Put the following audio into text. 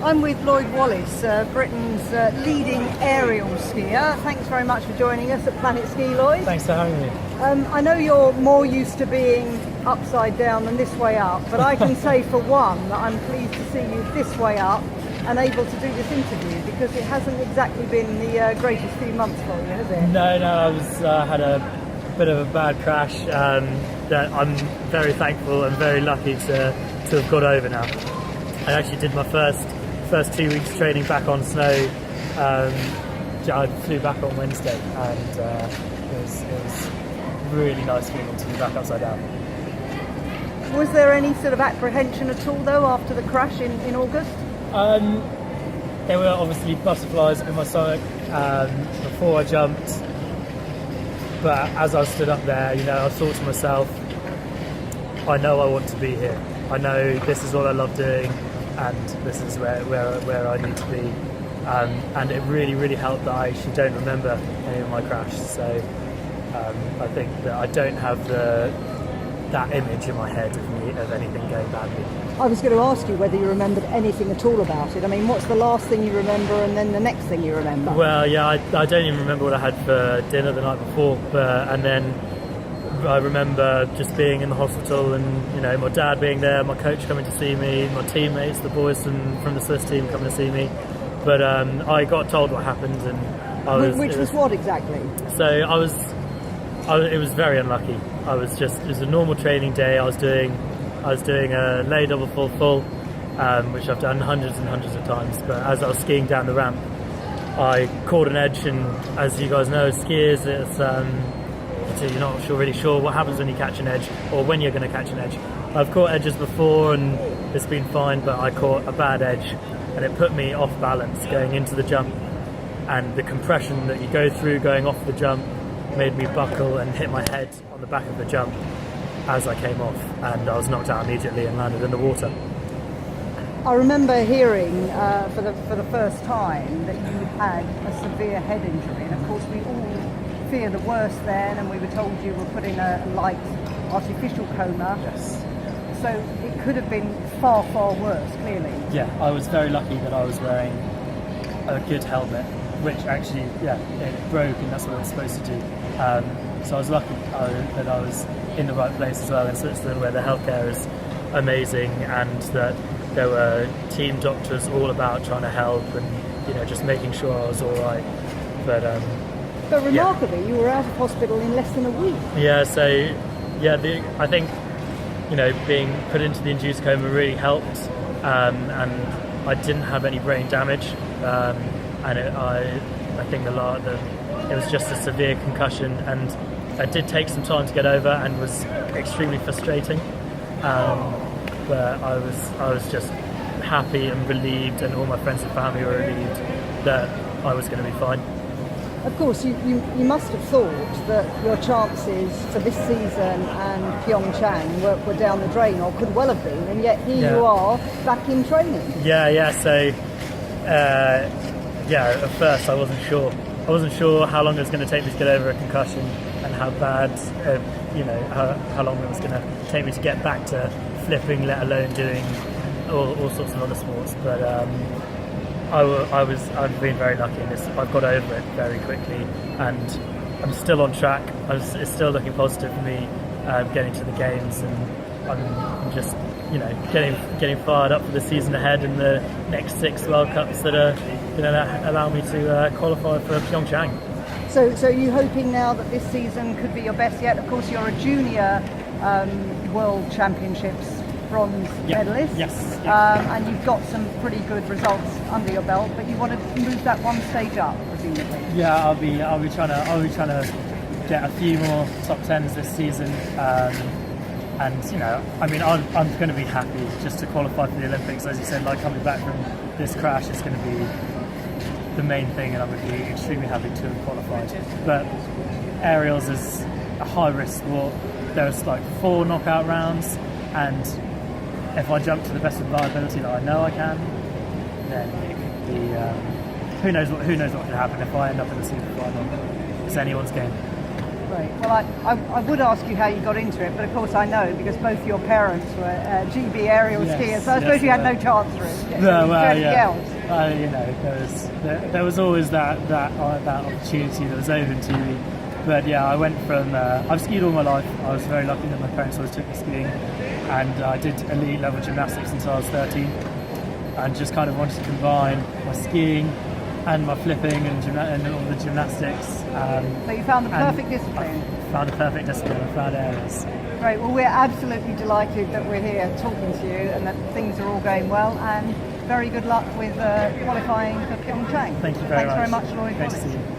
I'm with Lloyd Wallace, Britain's leading aerial skier. Thanks very much for joining us at PlanetSKI, Lloyd. Thanks for having me. I know you're more used to being upside down than this way up, but I can say for one that I'm pleased to see you this way up and able to do this interview, because it hasn't exactly been the greatest few months for you, has it? No, I had a bit of a bad crash that I'm very thankful and very lucky to have got over now. I actually did my first 2 weeks training back on snow. I flew back on Wednesday, and it was really nice feeling to be back upside down. Was there any sort of apprehension at all though after the crash in August? There were obviously butterflies in my stomach before I jumped, but as I stood up there, I thought to myself, I know I want to be here. I know this is what I love doing, and this is where I need to be. And it really, really helped that I actually don't remember any of my crash. So I think that I don't have that image in my head of anything going badly. I was going to ask you whether you remembered anything at all about it. I mean, what's the last thing you remember and then the next thing you remember? Well, yeah, I don't even remember what I had for dinner the night before, and then I remember just being in the hospital and, my dad being there, my coach coming to see me, my teammates, the boys from the Swiss team coming to see me. But I got told what happened, and I was... Which was what exactly? So it was very unlucky. It was a normal training day. I was doing a lay double full, which I've done hundreds and hundreds of times. But as I was skiing down the ramp, I caught an edge, and as you guys know, as skiers, you're not really sure what happens when you catch an edge or when you're going to catch an edge. I've caught edges before and it's been fine, but I caught a bad edge and it put me off balance going into the jump, and the compression that you go through going off the jump made me buckle and hit my head on the back of the jump as I came off, and I was knocked out immediately and landed in the water. I remember hearing for the first time that you had a severe head injury, and of course we all fear the worst then, and we were told you were put in a light artificial coma. Yes. So it could have been far, far worse, clearly. Yeah, I was very lucky that I was wearing a good helmet, which actually, it broke, and that's what it was supposed to do. So I was lucky that I was in the right place as well in Switzerland, where the healthcare is amazing, and that there were team doctors all about trying to help and just making sure I was all right. But remarkably, you were out of hospital in less than a week. Yeah, so I think being put into the induced coma really helped, and I didn't have any brain damage, and I think it was just a severe concussion, and it did take some time to get over and was extremely frustrating. But I was just happy and relieved, and all my friends and family were relieved that I was going to be fine. Of course, you must have thought that your chances for this season and Pyeongchang were down the drain, or could well have been, and yet here you are back in training. So at first I wasn't sure. I wasn't sure how long it was going to take me to get over a concussion, and how bad, how long it was going to take me to get back to flipping, let alone doing all sorts of other sports. But I've been very lucky in this. I've got over it very quickly, and I'm still on track. It's still looking positive for me getting to the games, and I'm just getting fired up for the season ahead and the next 6 World Cups that are going to allow me to qualify for Pyeongchang. So are you hoping now that this season could be your best yet? Of course, you're a junior World Championships bronze medalist. Yes. And you've got some pretty good results under your belt, but you want to move that one stage up, presumably. Yeah, I'll be trying to get a few more top 10s this season. And I'm going to be happy just to qualify for the Olympics. As you said, coming back from this crash is going to be the main thing, and I'm going to be extremely happy to have qualified. But aerials is a high-risk sport. There's 4 knockout rounds, and if I jump to the best of my ability that I know I can, then it could be who knows what can happen if I end up in the super final. It's anyone's game. Great. Well, I would ask you how you got into it, but of course I know because both your parents were GB aerial skiers, so I suppose you had no chance for it. No, well, yeah. You know, there was always that opportunity that was open to me. But yeah, I went from, I've skied all my life. I was very lucky that my parents always took me skiing, and I did elite level gymnastics until I was 13, and just kind of wanted to combine my skiing and my flipping and all the gymnastics. So you found the perfect discipline. I found the perfect discipline. I found areas. Great. Well, we're absolutely delighted that we're here talking to you and that things are all going well, and very good luck with qualifying for Pyeongchang. Thank you very much. Thanks very much, Lloyd Great Wallace. to see you.